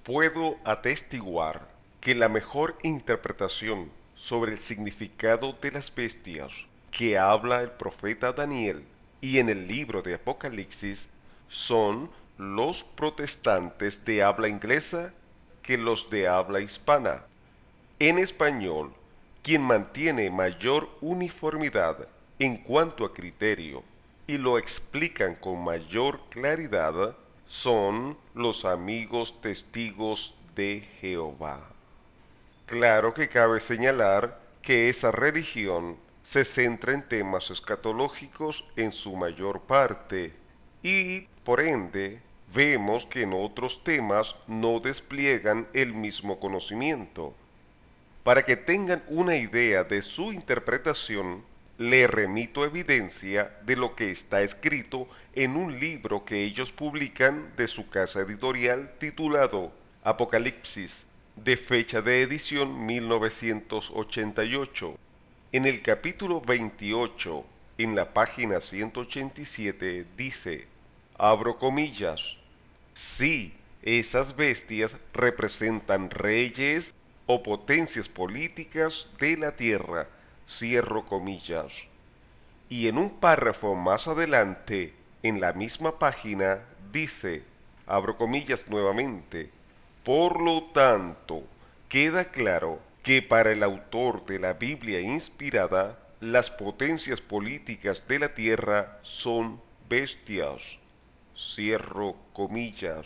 Puedo atestiguar que la mejor interpretación sobre el significado de las bestias que habla el profeta Daniel y en el libro de Apocalipsis son los protestantes de habla inglesa que los de habla hispana. En español, quien mantiene mayor uniformidad en cuanto a criterio y lo explican con mayor claridad son los amigos testigos de Jehová. Claro que cabe señalar que esa religión se centra en temas escatológicos en su mayor parte y, por ende, vemos que en otros temas no despliegan el mismo conocimiento. Para que tengan una idea de su interpretación, le remito evidencia de lo que está escrito en un libro que ellos publican de su casa editorial titulado Apocalipsis, de fecha de edición 1988. En el capítulo 28, en la página 187, dice, abro comillas, sí, esas bestias representan reyes o potencias políticas de la tierra, cierro comillas. Y en un párrafo más adelante, en la misma página, dice, abro comillas nuevamente, por lo tanto, queda claro que para el autor de la Biblia inspirada, las potencias políticas de la tierra son bestias. Cierro comillas.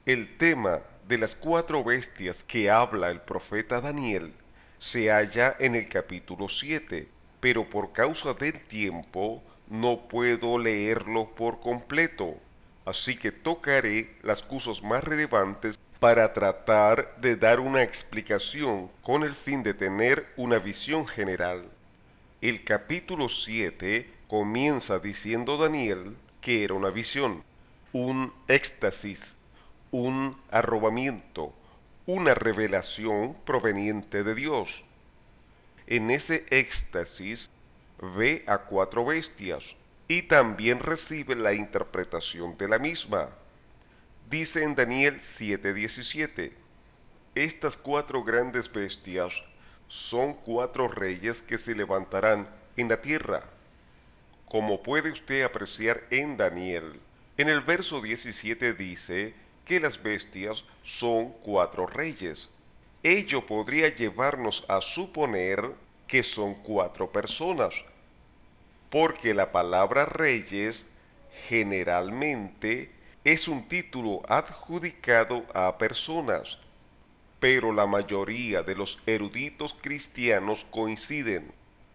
El tema de las cuatro bestias que habla el profeta Daniel se halla en el capítulo 7, pero por causa del tiempo no puedo leerlo por completo, así que tocaré las cosas más relevantes para tratar de dar una explicación con el fin de tener una visión general. El capítulo 7 comienza diciendo Daniel que era una visión, un éxtasis, un arrobamiento, una revelación proveniente de Dios. En ese éxtasis ve a cuatro bestias y también recibe la interpretación de la misma. Dice en Daniel 7:17, estas cuatro grandes bestias son cuatro reyes que se levantarán en la tierra. Como puede usted apreciar en Daniel, en el verso 17 dice que las bestias son cuatro reyes. Ello podría llevarnos a suponer que son cuatro personas, porque la palabra reyes generalmente es un título adjudicado a personas, pero la mayoría de los eruditos cristianos coinciden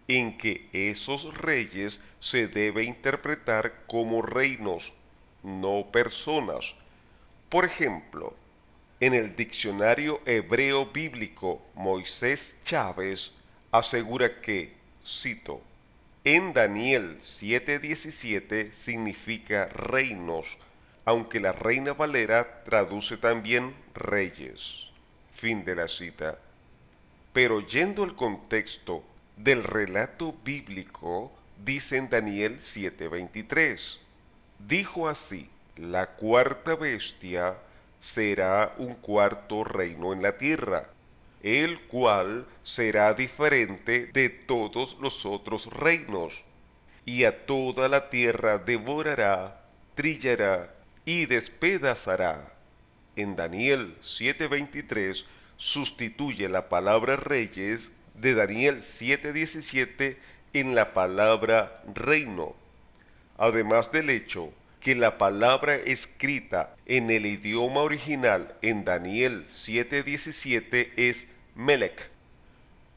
en que esos reyes se debe interpretar como reinos, no personas. Por ejemplo, en el diccionario hebreo bíblico Moisés Chávez asegura que, cito, en Daniel 7:17 significa reinos, aunque la Reina Valera traduce también reyes. Fin de la cita. Pero yendo al contexto del relato bíblico, dice en Daniel 7:23, dijo así, la cuarta bestia será un cuarto reino en la tierra, el cual será diferente de todos los otros reinos, y a toda la tierra devorará, trillará y despedazará. En Daniel 7:23 sustituye la palabra reyes de Daniel 7:17 en la palabra reino, además del hecho que la palabra escrita en el idioma original en Daniel 7:17 es Melech,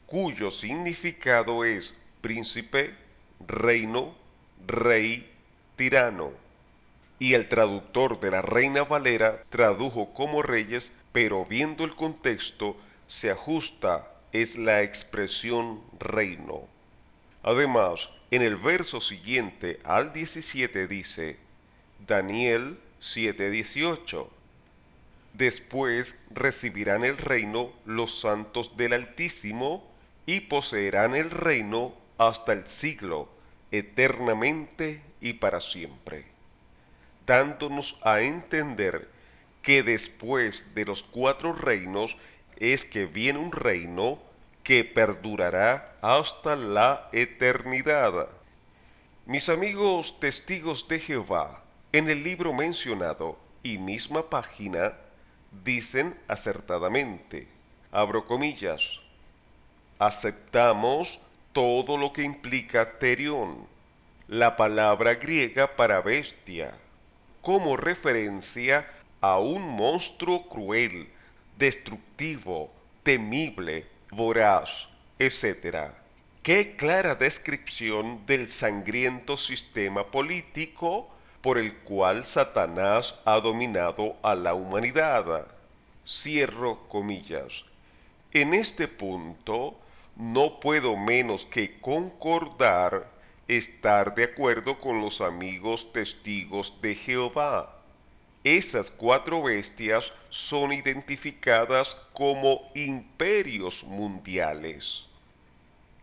cuyo significado es príncipe, reino, rey, tirano. Y el traductor de la Reina Valera tradujo como reyes, pero viendo el contexto se ajusta es la expresión reino. Además, en el verso siguiente al 17 dice, Daniel 7:18, después recibirán el reino los santos del Altísimo y poseerán el reino hasta el siglo, eternamente y para siempre, dándonos a entender que después de los 4 reinos es que viene un reino que perdurará hasta la eternidad. Mis amigos testigos de Jehová, en el libro mencionado y misma página, dicen acertadamente, abro comillas, aceptamos todo lo que implica terión, la palabra griega para bestia, como referencia a un monstruo cruel, destructivo, temible, voraz, etc. Qué clara descripción del sangriento sistema político por el cual Satanás ha dominado a la humanidad. Cierro comillas. En este punto, no puedo menos que concordar, estar de acuerdo con los amigos testigos de Jehová. Esas 4 bestias son identificadas como imperios mundiales.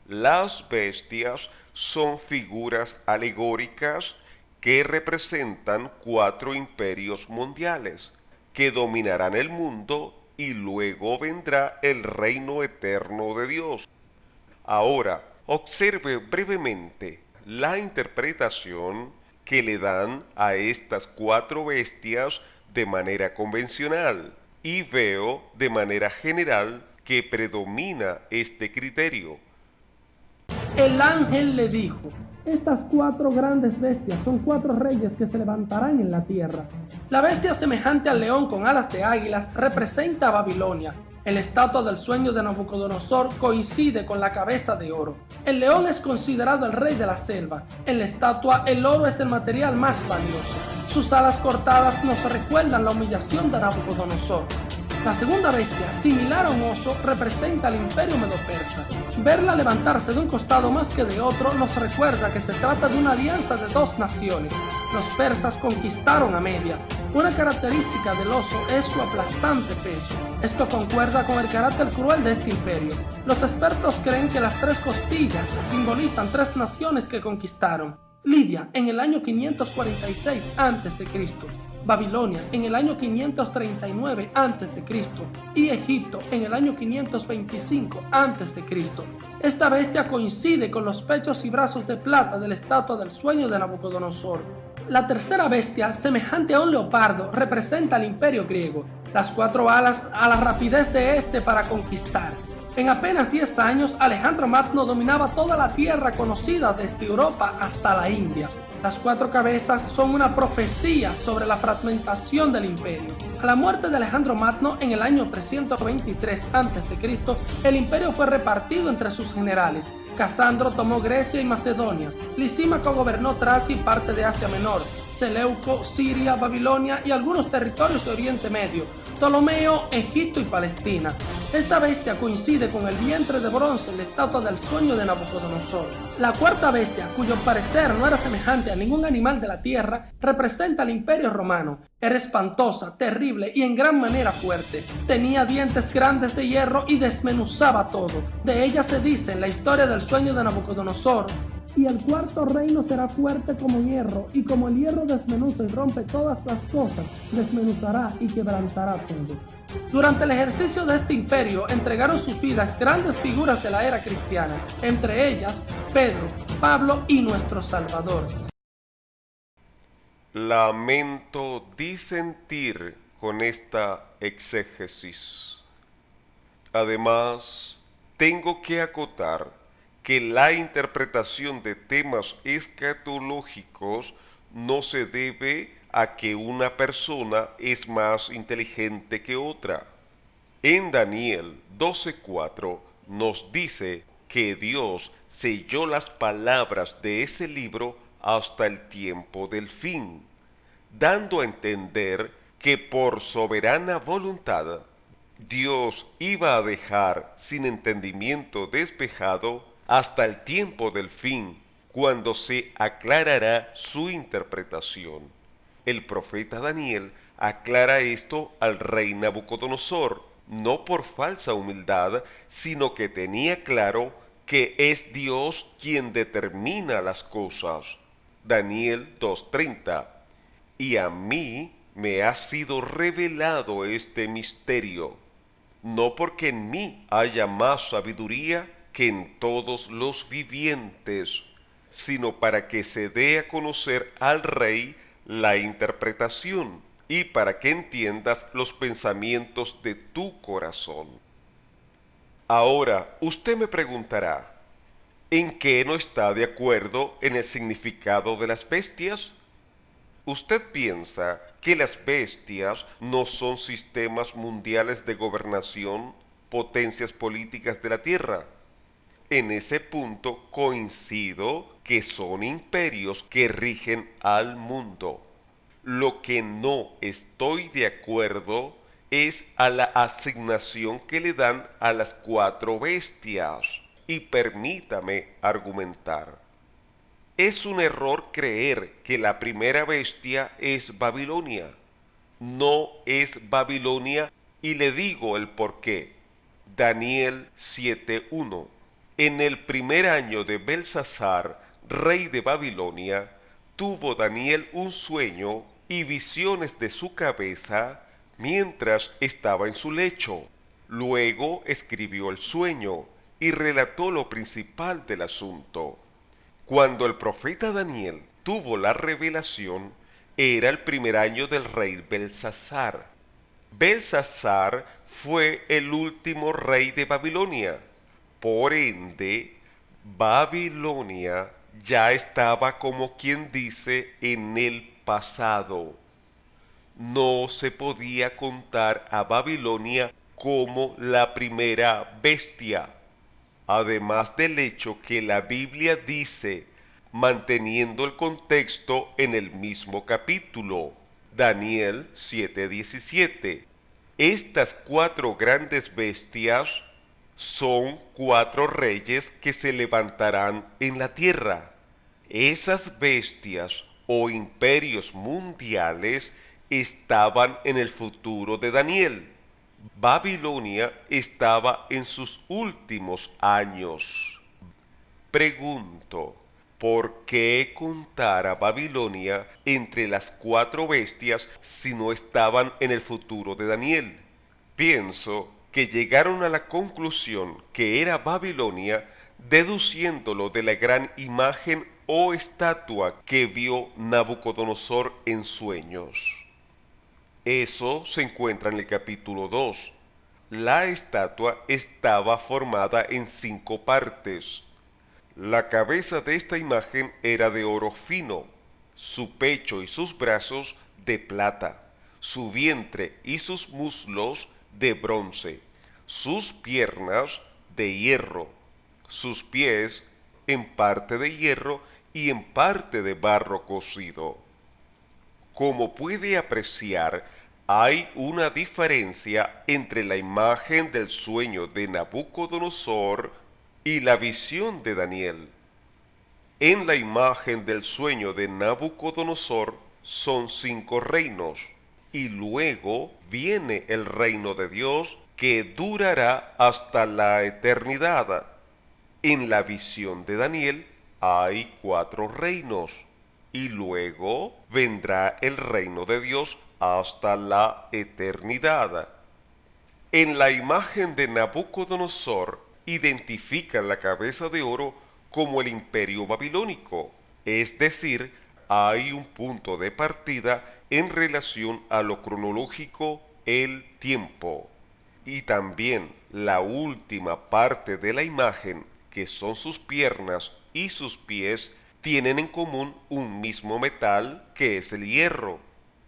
Las bestias son figuras alegóricas que representan 4 imperios mundiales que dominarán el mundo y luego vendrá el reino eterno de Dios. Ahora, observe brevemente la interpretación que le dan a estas 4 bestias de manera convencional y veo de manera general que predomina este criterio. El ángel le dijo: estas 4 grandes bestias son 4 reyes que se levantarán en la tierra. La bestia semejante al león con alas de águilas representa a Babilonia. El estatua del sueño de Nabucodonosor coincide con la cabeza de oro. El león es considerado el rey de la selva. En la estatua el oro es el material más valioso. Sus alas cortadas nos recuerdan la humillación de Nabucodonosor. La segunda bestia, similar a un oso, representa al imperio medo-persa. Verla levantarse de un costado más que de otro nos recuerda que se trata de una alianza de 2 naciones. Los persas conquistaron a Media. Una característica del oso es su aplastante peso. Esto concuerda con el carácter cruel de este imperio. Los expertos creen que las 3 costillas simbolizan 3 naciones que conquistaron. Lidia en el año 546 a.C., Babilonia en el año 539 a.C. y Egipto en el año 525 a.C. Esta bestia coincide con los pechos y brazos de plata de la estatua del sueño de Nabucodonosor. La tercera bestia, semejante a un leopardo, representa al imperio griego, las 4 alas a la rapidez de este para conquistar. En apenas 10 años, Alejandro Magno dominaba toda la tierra conocida desde Europa hasta la India. Las 4 cabezas son una profecía sobre la fragmentación del imperio. A la muerte de Alejandro Magno en el año 323 a.C., el imperio fue repartido entre sus generales. Casandro tomó Grecia y Macedonia. Lisímaco gobernó Tracia y parte de Asia Menor. Seleuco, Siria, Babilonia y algunos territorios de Oriente Medio. Ptolomeo, Egipto y Palestina. Esta bestia coincide con el vientre de bronce en la estatua del sueño de Nabucodonosor. La cuarta bestia, cuyo parecer no era semejante a ningún animal de la tierra, representa al imperio romano. Era espantosa, terrible y en gran manera fuerte. Tenía dientes grandes de hierro y desmenuzaba todo. De ella se dice en la historia del sueño de Nabucodonosor: y el 4 reino será fuerte como hierro, y como el hierro desmenuza y rompe todas las cosas, desmenuzará y quebrantará todo. Durante el ejercicio de este imperio entregaron sus vidas grandes figuras de la era cristiana, entre ellas Pedro, Pablo y nuestro Salvador. Lamento disentir con esta exégesis. Además, tengo que acotar que la interpretación de temas escatológicos no se debe a que una persona es más inteligente que otra. En Daniel 12:4 nos dice que Dios selló las palabras de ese libro hasta el tiempo del fin, dando a entender que por soberana voluntad Dios iba a dejar sin entendimiento despejado hasta el tiempo del fin, cuando se aclarará su interpretación. El profeta Daniel aclara esto al rey Nabucodonosor, no por falsa humildad, sino que tenía claro que es Dios quien determina las cosas. Daniel 2:30. Y a mí me ha sido revelado este misterio, no porque en mí haya más sabiduría que en todos los vivientes, sino para que se dé a conocer al Rey la interpretación y para que entiendas los pensamientos de tu corazón. Ahora, usted me preguntará, ¿en qué no está de acuerdo en el significado de las bestias? ¿Usted piensa que las bestias no son sistemas mundiales de gobernación, potencias políticas de la Tierra? En ese punto coincido que son imperios que rigen al mundo. Lo que no estoy de acuerdo es a la asignación que le dan a las cuatro bestias. Y permítame argumentar. Es un error creer que la primera bestia es Babilonia. No es Babilonia y le digo el porqué. Daniel 7:1. En el primer año de Belsasar, rey de Babilonia, tuvo Daniel un sueño y visiones de su cabeza mientras estaba en su lecho. Luego escribió el sueño y relató lo principal del asunto. Cuando el profeta Daniel tuvo la revelación, era el primer año del rey Belsasar. Belsasar fue el último rey de Babilonia. Por ende, Babilonia ya estaba, como quien dice, en el pasado. No se podía contar a Babilonia como la primera bestia, además del hecho que la Biblia dice, manteniendo el contexto en el mismo capítulo, Daniel 7:17. Estas cuatro grandes bestias son cuatro reyes que se levantarán en la tierra. Esas bestias o imperios mundiales estaban en el futuro de Daniel. Babilonia estaba en sus últimos años. Pregunto, ¿por qué contar a Babilonia entre las cuatro bestias si no estaban en el futuro de Daniel? Pienso que llegaron a la conclusión que era Babilonia deduciéndolo de la gran imagen o estatua que vio Nabucodonosor en sueños. Eso se encuentra en el capítulo 2. La estatua estaba formada en 5 partes. La cabeza de esta imagen era de oro fino, su pecho y sus brazos de plata, su vientre y sus muslos de bronce, sus piernas de hierro, sus pies en parte de hierro y en parte de barro cocido. Como puede apreciar, hay una diferencia entre la imagen del sueño de Nabucodonosor y la visión de Daniel. En la imagen del sueño de Nabucodonosor son 5 reinos, y luego viene el reino de Dios que durará hasta la eternidad. En la visión de Daniel hay 4 reinos, y luego vendrá el reino de Dios hasta la eternidad. En la imagen de Nabucodonosor identifican la cabeza de oro como el imperio babilónico, es decir, hay un punto de partida en relación a lo cronológico, el tiempo. Y también la última parte de la imagen, que son sus piernas y sus pies, tienen en común un mismo metal que es el hierro,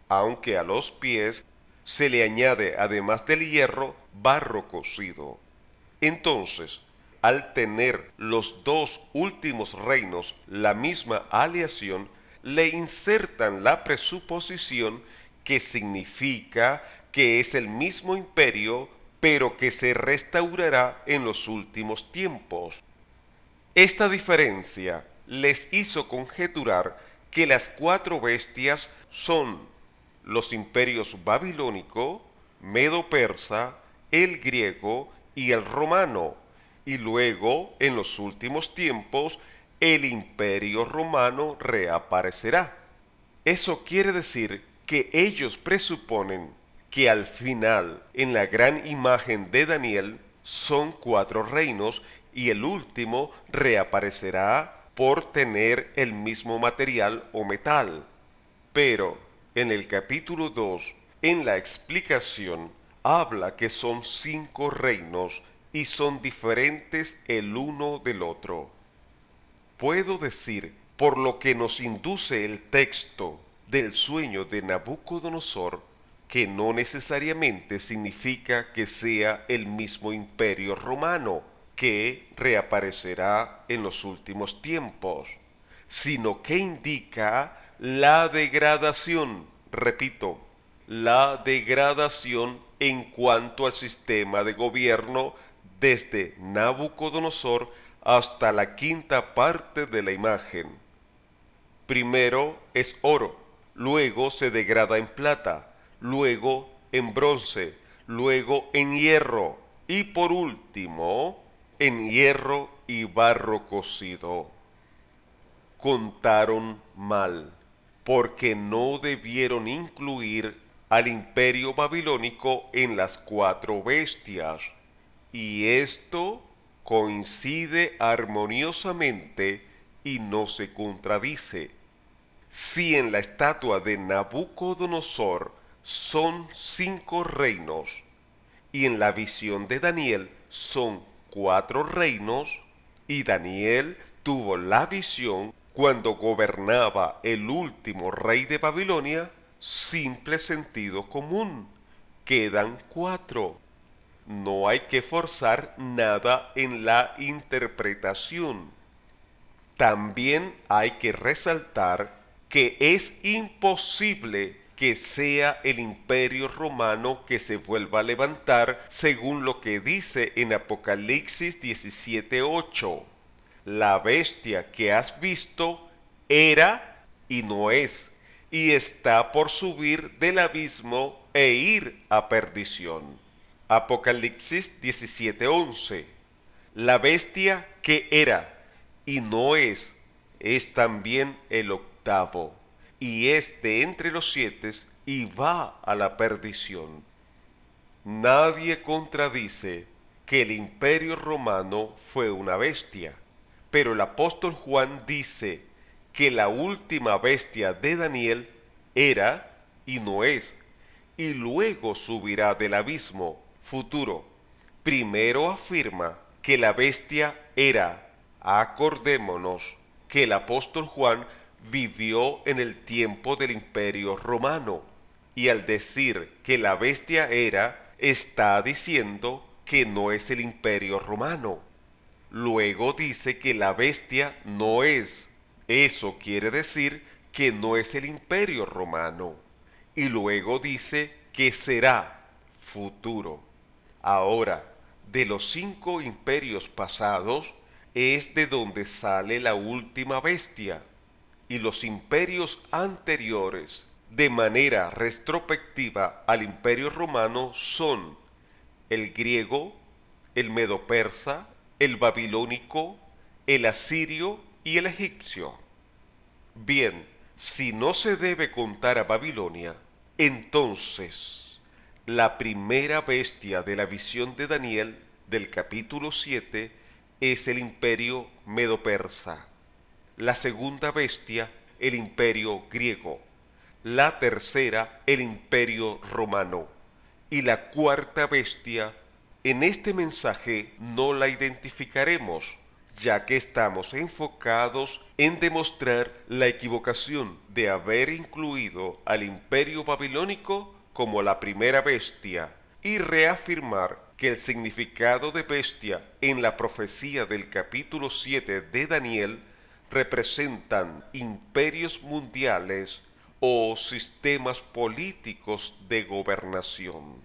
aunque a los pies se le añade, además del hierro, barro cocido. Entonces, al tener los dos últimos reinos la misma aleación, le insertan la presuposición que significa que es el mismo imperio, pero que se restaurará en los últimos tiempos. Esta diferencia les hizo conjeturar que las 4 bestias son los imperios babilónico, medo-persa, el griego y el romano, y luego, en los últimos tiempos, el imperio romano reaparecerá. Eso quiere decir que ellos presuponen que al final, en la gran imagen de Daniel, son 4 reinos y el último reaparecerá por tener el mismo material o metal. Pero en el capítulo 2, en la explicación, habla que son 5 reinos y son diferentes el uno del otro. Puedo decir, por lo que nos induce el texto del sueño de Nabucodonosor, que no necesariamente significa que sea el mismo imperio romano que reaparecerá en los últimos tiempos, sino que indica la degradación, repito, la degradación en cuanto al sistema de gobierno desde Nabucodonosor hasta la quinta parte de la imagen. Primero es oro, luego se degrada en plata, luego en bronce, luego en hierro y por último en hierro y barro cocido. Contaron mal, porque no debieron incluir al imperio babilónico en las 4 bestias, y esto coincide armoniosamente y no se contradice. Si en la estatua de Nabucodonosor son 5 reinos, y en la visión de Daniel son 4 reinos, y Daniel tuvo la visión cuando gobernaba el último rey de Babilonia, simple sentido común, quedan 4. No hay que forzar nada en la interpretación. También hay que resaltar que es imposible que sea el imperio romano que se vuelva a levantar según lo que dice en Apocalipsis 17:8. La bestia que has visto era y no es, y está por subir del abismo e ir a perdición. Apocalipsis 17:11. La bestia que era y no es también el octavo, y es de entre los 7 y va a la perdición. Nadie contradice que el imperio romano fue una bestia, pero el apóstol Juan dice que la última bestia de Daniel era y no es, y luego subirá del abismo futuro. Primero afirma que la bestia era. Acordémonos que el apóstol Juan vivió en el tiempo del imperio romano, y al decir que la bestia era, está diciendo que no es el imperio romano. Luego dice que la bestia no es. Eso quiere decir que no es el imperio romano. Y luego dice que será futuro. Ahora, de los 5 imperios pasados es de donde sale la última bestia. Y los imperios anteriores, de manera retrospectiva al imperio romano, son el griego, el medo-persa, el babilónico, el asirio y el egipcio. Bien, si no se debe contar a Babilonia, entonces la primera bestia de la visión de Daniel del capítulo 7 es el imperio medo-persa, la segunda bestia el imperio griego, la tercera el imperio romano y la cuarta bestia. En este mensaje no la identificaremos, ya que estamos enfocados en demostrar la equivocación de haber incluido al imperio babilónico como la primera bestia y reafirmar que el significado de bestia en la profecía del capítulo 7 de Daniel representan imperios mundiales o sistemas políticos de gobernación.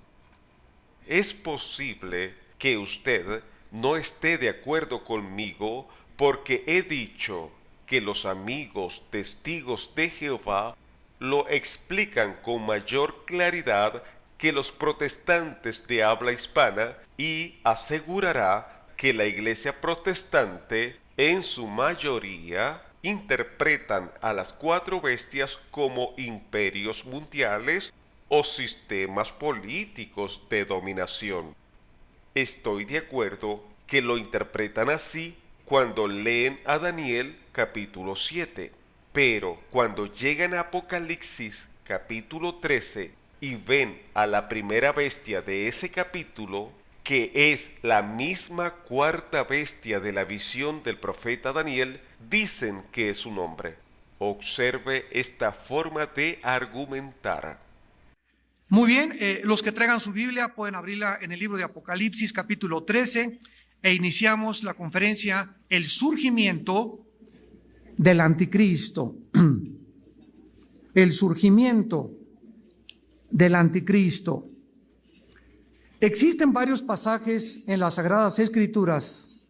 Es posible que usted no esté de acuerdo conmigo porque he dicho que los amigos testigos de Jehová lo explican con mayor claridad que los protestantes de habla hispana y asegurará que la iglesia protestante en su mayoría interpretan a las cuatro bestias como imperios mundiales o sistemas políticos de dominación. Estoy de acuerdo que lo interpretan así cuando leen a Daniel capítulo 7, pero cuando llegan a Apocalipsis capítulo 13 y ven a la primera bestia de ese capítulo, que es la misma cuarta bestia de la visión del profeta Daniel, dicen que es un hombre. Observe esta forma de argumentar. Muy bien, los que traigan su Biblia pueden abrirla en el libro de Apocalipsis capítulo 13 e iniciamos la conferencia El surgimiento del anticristo. El surgimiento del anticristo. Existen varios pasajes en las Sagradas Escrituras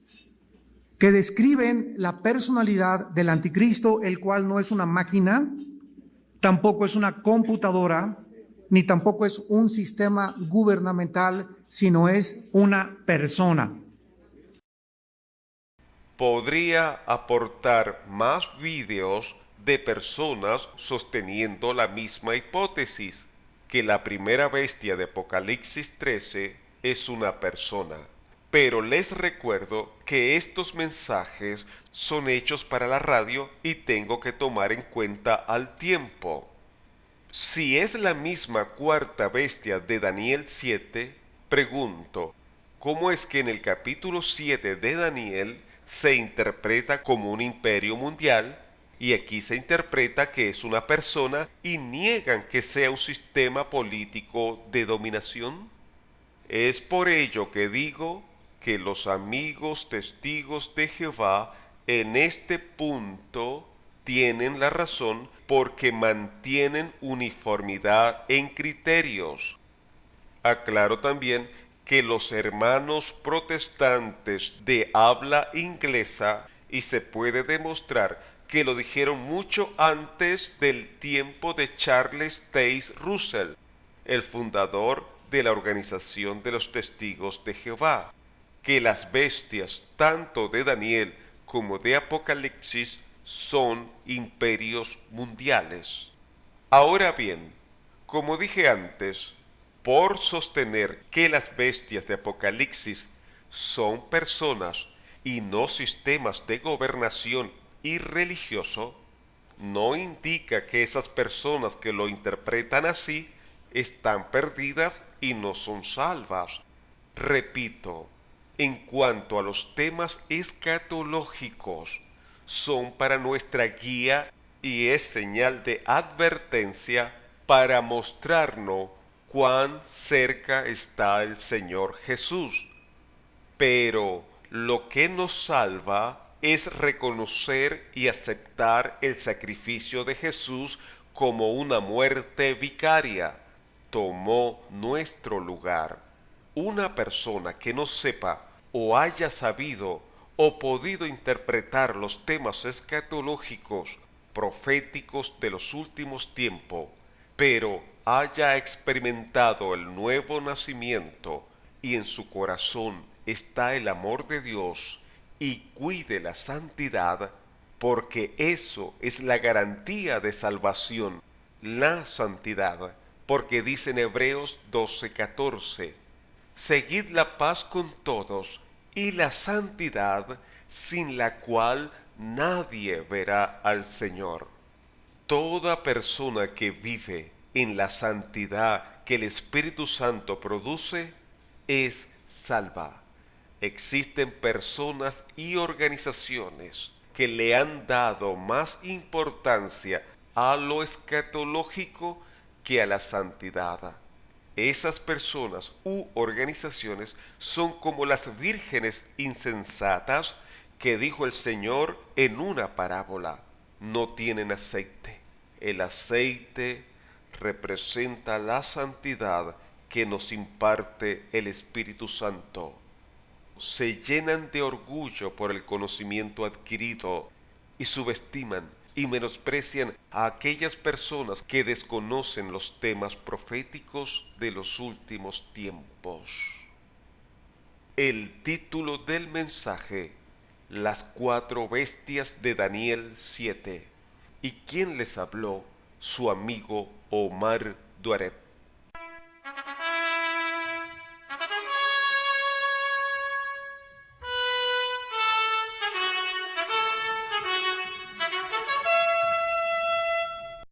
que describen la personalidad del anticristo, el cual no es una máquina, tampoco es una computadora, ni tampoco es un sistema gubernamental, sino es una persona. Podría aportar más vídeos de personas sosteniendo la misma hipótesis, que la primera bestia de Apocalipsis 13 es una persona. Pero les recuerdo que estos mensajes son hechos para la radio y tengo que tomar en cuenta al tiempo. Si es la misma cuarta bestia de Daniel 7, pregunto, ¿cómo es que en el capítulo 7 de Daniel se interpreta como un imperio mundial y aquí se interpreta que es una persona y niegan que sea un sistema político de dominación? Es por ello que digo que los amigos testigos de Jehová en este punto tienen la razón porque mantienen uniformidad en criterios. Aclaro también que los hermanos protestantes de habla inglesa, y se puede demostrar que lo dijeron mucho antes del tiempo de Charles Taze Russell, el fundador de la Organización de los Testigos de Jehová, que las bestias tanto de Daniel como de Apocalipsis son imperios mundiales. Ahora bien, como dije antes, por sostener que las bestias de Apocalipsis son personas y no sistemas de gobernación y religioso, no indica que esas personas que lo interpretan así están perdidas y no son salvas. Repito, en cuanto a los temas escatológicos, son para nuestra guía y es señal de advertencia para mostrarnos cuán cerca está el Señor Jesús. Pero lo que nos salva es reconocer y aceptar el sacrificio de Jesús como una muerte vicaria. Tomó nuestro lugar. Una persona que no sepa o haya sabido o podido interpretar los temas escatológicos proféticos de los últimos tiempos, pero haya experimentado el nuevo nacimiento y en su corazón está el amor de Dios y cuide la santidad, porque eso es la garantía de salvación, la santidad, porque dice en Hebreos 12:14, seguid la paz con todos y la santidad, sin la cual nadie verá al Señor. Toda persona que vive en la santidad que el Espíritu Santo produce es salva. Existen personas y organizaciones que le han dado más importancia a lo escatológico que a la santidad. Esas personas u organizaciones son como las vírgenes insensatas que dijo el Señor en una parábola. No tienen aceite. El aceite representa la santidad que nos imparte el Espíritu Santo. Se llenan de orgullo por el conocimiento adquirido y subestiman y menosprecian a aquellas personas que desconocen los temas proféticos de los últimos tiempos. El título del mensaje: las cuatro bestias de Daniel 7. ¿Y quién les habló? Su amigo Omar Duareb.